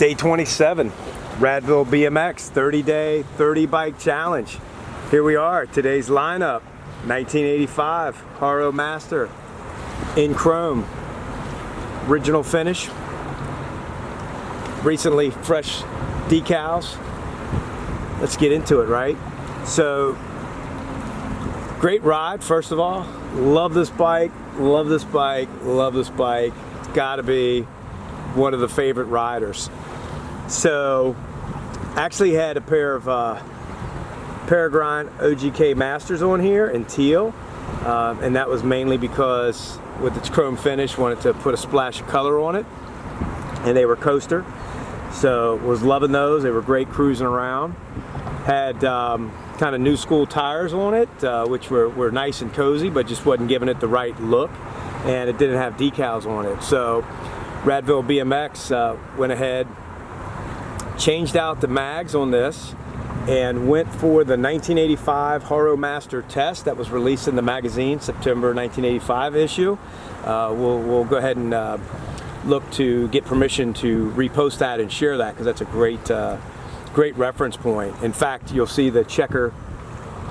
Day 27, Radville BMX 30-day, 30-bike challenge. Here we are, today's lineup, 1985 Haro Master in chrome. Original finish. Recently fresh decals. Let's get into it, right? So, great ride, first of all. Love this bike, love this bike, love this bike. It's gotta be one of the favorite riders. So, actually had a pair of Peregrine OGK Masters on here in teal, and that was mainly because with its chrome finish, wanted to put a splash of color on it, and they were coaster. So was loving those. They were great cruising around. Had kind of new school tires on it, which were nice and cozy, but just wasn't giving it the right look, and it didn't have decals on it. So Radville BMX went ahead, changed out the mags on this, and went for the 1985 Haro Master test that was released in the magazine, September 1985 issue. We'll go ahead and look to get permission to repost that and share that, because that's a great reference point. In fact, you'll see the checker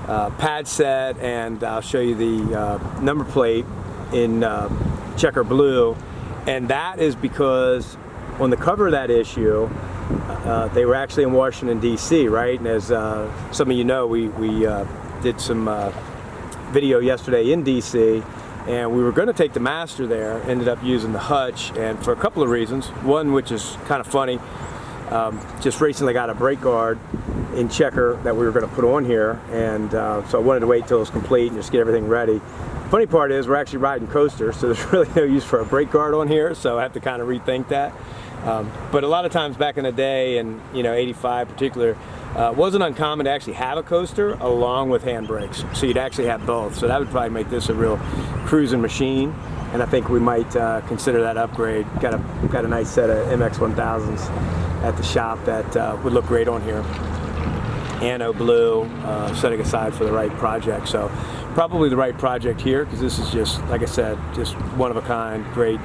pad set, and I'll show you the number plate in checker blue, and that is because on the cover of that issue, they were actually in Washington, D.C., right? And as some of you know, we did some video yesterday in D.C., and we were going to take the Master there, ended up using the hutch, and for a couple of reasons. One, which is kind of funny, just recently got a brake guard in checker that we were going to put on here, and so I wanted to wait till it was complete and just get everything ready. Funny part is we're actually riding coaster, so there's really no use for a brake guard on here, so I have to kind of rethink that. But a lot of times back in the day, and 85 in particular, wasn't uncommon to actually have a coaster along with handbrakes, so you'd actually have both. So that would probably make this a real cruising machine, and I think we might consider that upgrade. Got a nice set of MX 1000s at the shop that would look great on here. Anno blue, setting aside for the right project. So probably the right project here, because this is just, like I said, just one of a kind, great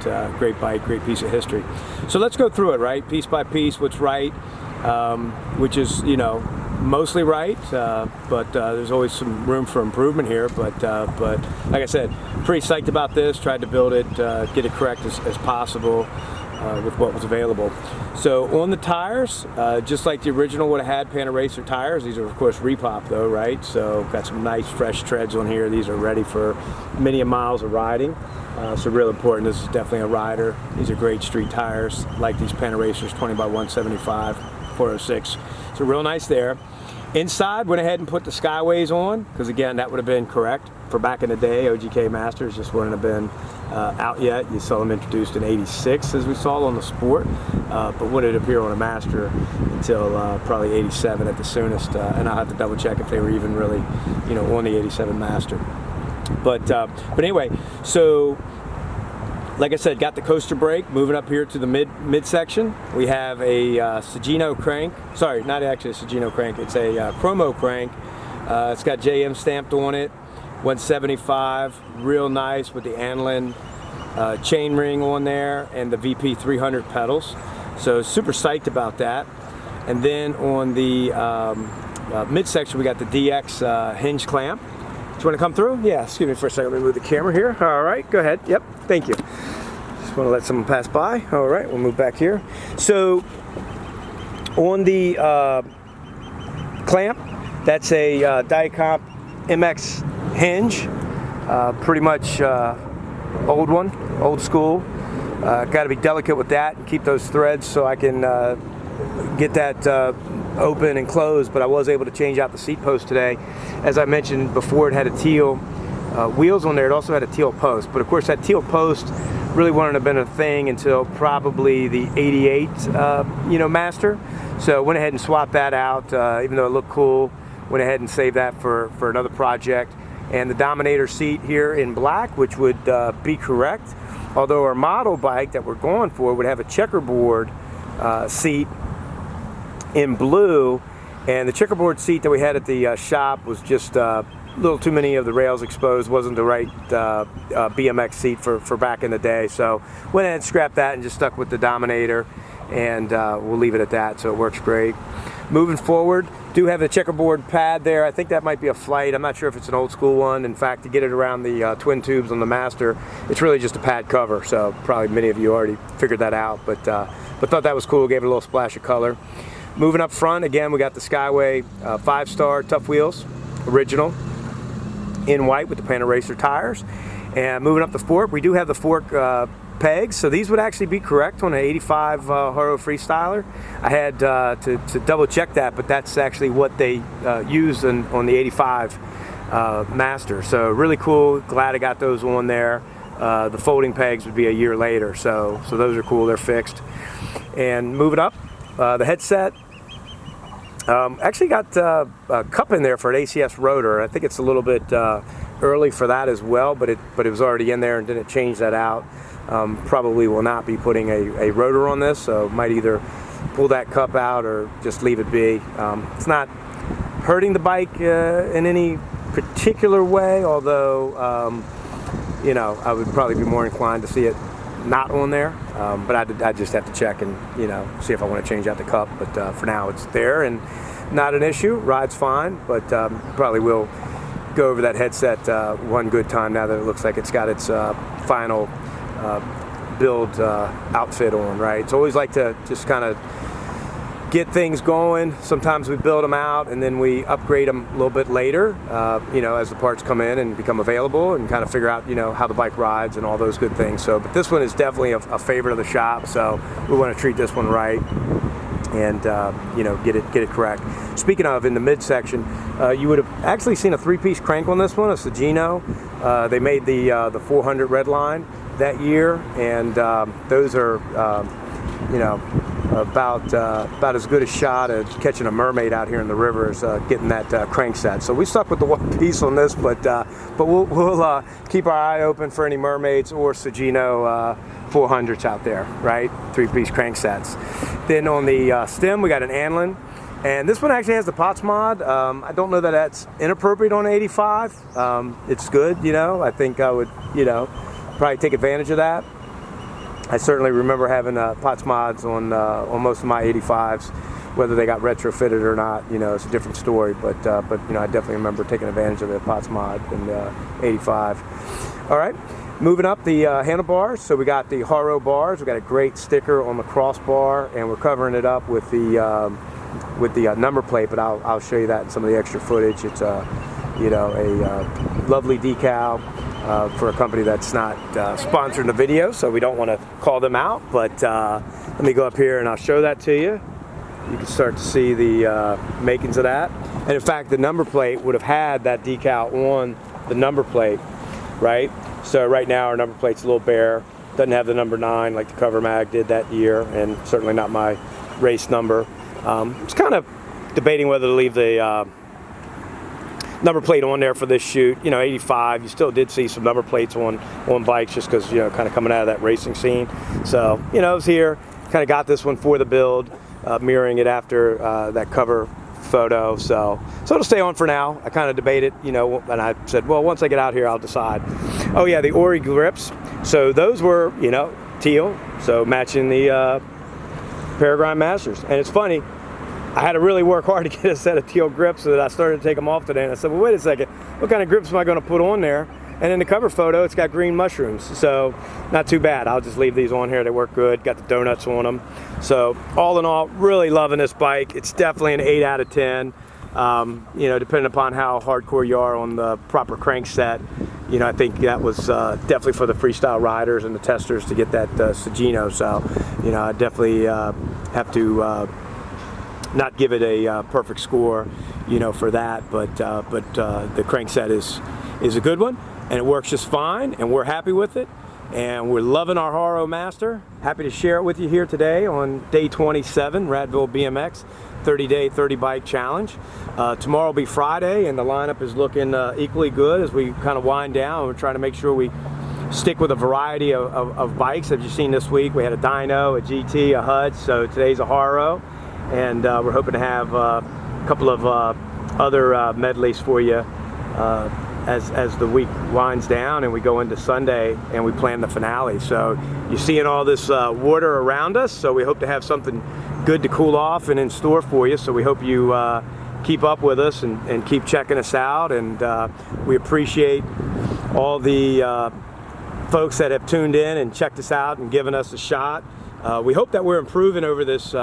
bike, great piece of history. So let's go through it, right, piece by piece, what's right, which is, mostly right, but there's always some room for improvement here. But like I said, pretty psyched about this. Tried to build it, get it correct as possible. With what was available. So on the tires, just like the original would have had Panaracer tires, these are of course repopped though, right? So got some nice fresh treads on here. These are ready for many miles of riding. So real important, this is definitely a rider. These are great street tires, like these Panaracers 20x175, 406. So real nice there. Inside, went ahead and put the Skyways on, because again, that would have been correct for back in the day. OGK Masters just wouldn't have been out yet. You saw them introduced in '86, as we saw on the Sport, but wouldn't appear on a Master until probably '87 at the soonest. And I'll have to double check if they were even really, on the '87 Master. But anyway, so like I said, got the coaster brake. Moving up here to the midsection, we have a Sagino crank. Sorry, not actually a Sagino crank. It's a Chromo crank. It's got JM stamped on it. 175, real nice with the Anlun chainring on there and the VP 300 pedals. So super psyched about that. And then on the midsection, we got the DX hinge clamp. Do you want to come through? Yeah, excuse me for a second. Let me move the camera here. All right, go ahead. Yep, thank you. Just want to let someone pass by. All right, we'll move back here. So on the clamp, that's a Dyno MX hinge, pretty much old one, old school. Got to be delicate with that and keep those threads so I can get that open and closed, but I was able to change out the seat post today. As I mentioned before, it had a teal wheels on there. It also had a teal post, but of course that teal post really wouldn't have been a thing until probably the '88 Master. So went ahead and swapped that out, even though it looked cool. Went ahead and saved that for another project. And the Dominator seat here in black, which would be correct, although our model bike that we're going for would have a checkerboard seat in blue, and the checkerboard seat that we had at the shop was just a little too many of the rails exposed. Wasn't the right BMX seat for back in the day, so went ahead and scrapped that and just stuck with the Dominator. and we'll leave it at that. So it works great. Moving forward, do have the checkerboard pad there. I think that might be a flight. I'm not sure if it's an old school one. In fact, to get it around the twin tubes on the Master, it's really just a pad cover. So probably many of you already figured that out, but thought that was cool. Gave it a little splash of color. Moving up front, again, we got the Skyway 5-star Tuff Wheels, original, in white with the Panaracer tires. And moving up the fork, we do have the fork pegs, so these would actually be correct on an 85 Haro Freestyler. I had to double check that, but that's actually what they use on the 85 Master. So really cool. Glad I got those on there. The folding pegs would be a year later, so those are cool. They're fixed. And moving up, the headset. Actually got a cup in there for an ACS rotor. I think it's a little bit early for that as well, but it was already in there and didn't change that out. Probably will not be putting a rotor on this, so might either pull that cup out or just leave it be. It's not hurting the bike in any particular way, although you know, I would probably be more inclined to see it not on there, but I just have to check and, you know, see if I want to change out the cup. But for now it's there and not an issue. Ride's fine, but probably will go over that headset one good time now that it looks like it's got its final build outfit on, right? It's always like to just kind of get things going. Sometimes we build them out and then we upgrade them a little bit later, you know, as the parts come in and become available, and kind of figure out, you know, how the bike rides and all those good things. So, but this one is definitely a favorite of the shop, so we want to treat this one right and you know, get it correct. Speaking of, in the midsection, you would have actually seen a 3-piece crank on this one. It's the Dyno. They made the 400 red line that year, and those are you know, about as good a shot at catching a mermaid out here in the river as getting that crank set. So we stuck with the 1-piece on this, but we'll keep our eye open for any mermaids or Sugino 400s out there, right? 3-piece crank sets. Then on the stem, we got an Anlun, and this one actually has the POTS mod. I don't know that that's inappropriate on 85. It's good, you know. I think I would, you know, probably take advantage of that. I certainly remember having POTS mods on most of my 85s, whether they got retrofitted or not. You know, it's a different story. But you know, I definitely remember taking advantage of the POTS mod in 85. All right, moving up the handlebars. So we got the Haro bars. We got a great sticker on the crossbar, and we're covering it up with the number plate. But I'll show you that in some of the extra footage. It's you know, a lovely decal. For a company that's not sponsoring the video, so we don't want to call them out, but let me go up here and I'll show that to you. You can start to see the makings of that. And in fact, the number plate would have had that decal on the number plate, right? So right now our number plate's a little bare. Doesn't have the number 9 like the cover mag did that year, and certainly not my race number. It's kind of debating whether to leave the number plate on there for this shoot. You know, 85, you still did see some number plates on bikes just because, you know, kind of coming out of that racing scene. So, you know, I was here, kind of got this one for the build, mirroring it after that cover photo. So it'll stay on for now. I kind of debated, you know, and I said, well, once I get out here, I'll decide. Oh yeah, the Ori grips. So those were, you know, teal, so matching the Paragon Masters. And it's funny, I had to really work hard to get a set of teal grips, so that I started to take them off today. And I said, well, wait a second, what kind of grips am I going to put on there? And in the cover photo, it's got green mushrooms. So not too bad. I'll just leave these on here. They work good. Got the donuts on them. So all in all, really loving this bike. It's definitely an 8 out of 10. You know, depending upon how hardcore you are on the proper crank set, you know, I think that was definitely for the freestyle riders and the testers to get that Sugino. So, you know, I definitely have to not give it a perfect score, you know, for that, but the crank set is a good one, and it works just fine, and we're happy with it, and we're loving our Haro Master. Happy to share it with you here today on day 27, Radville BMX 30-day 30-bike challenge. Tomorrow will be Friday, and the lineup is looking equally good as we kind of wind down. We're trying to make sure we stick with a variety of bikes. As you've seen this week, we had a Dyno, a GT, a Hutch, so today's a Haro. And we're hoping to have a couple of other medleys for you as the week winds down and we go into Sunday and we plan the finale. So you're seeing all this water around us, so we hope to have something good to cool off and in store for you. So we hope you keep up with us and keep checking us out, and we appreciate all the folks that have tuned in and checked us out and given us a shot. We hope that we're improving over this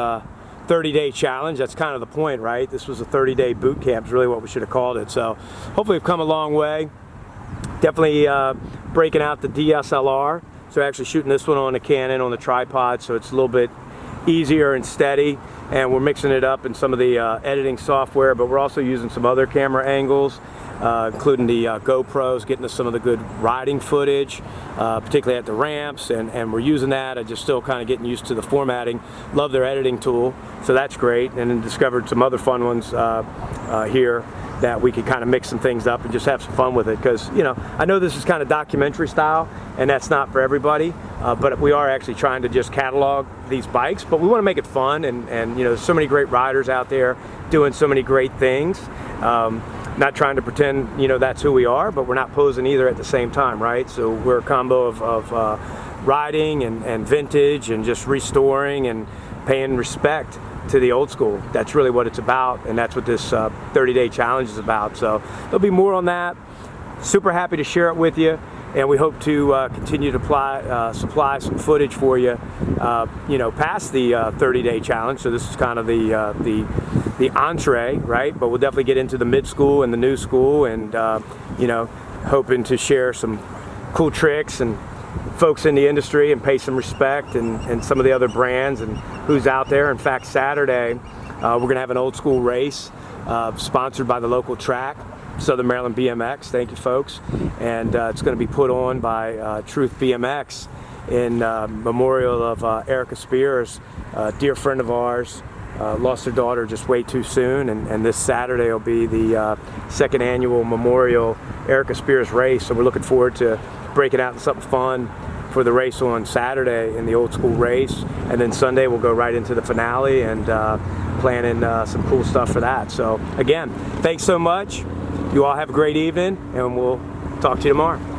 30-day challenge. That's kind of the point, right? This was a 30-day boot camp is really what we should have called it. So hopefully we've come a long way. Definitely breaking out the DSLR. So actually shooting this one on a Canon on the tripod, so it's a little bit easier and steady. And we're mixing it up in some of the editing software, but we're also using some other camera angles, including the GoPros, getting us some of the good riding footage, particularly at the ramps, and we're using that. I'm just still kind of getting used to the formatting. Love their editing tool, so that's great. And then discovered some other fun ones here that we could kind of mix some things up and just have some fun with it, because, you know, I know this is kind of documentary style and that's not for everybody, but we are actually trying to just catalog these bikes, but we want to make it fun, and you know, there's so many great riders out there doing so many great things. Not trying to pretend, you know, that's who we are, but we're not posing either at the same time, right? So we're a combo of riding and vintage and just restoring and paying respect to the old school. That's really what it's about, and that's what this 30-day challenge is about. So there'll be more on that. Super happy to share it with you, and we hope to continue to supply some footage for you, you know, past the 30-day challenge. So this is kind of the entree, right? But we'll definitely get into the mid-school and the new school, and you know, hoping to share some cool tricks and folks in the industry and pay some respect, and some of the other brands and who's out there. In fact, Saturday we're gonna have an old school race sponsored by the local track, Southern Maryland BMX. Thank you, folks. And it's going to be put on by Truth BMX in memorial of Erica Spears, a dear friend of ours. Lost her daughter just way too soon, and this Saturday will be the second annual memorial Erica Spears race. So we're looking forward to breaking out in something fun for the race on Saturday in the old school race, and then Sunday we'll go right into the finale and planning some cool stuff for that. So again, thanks so much. You all have a great evening, and we'll talk to you tomorrow.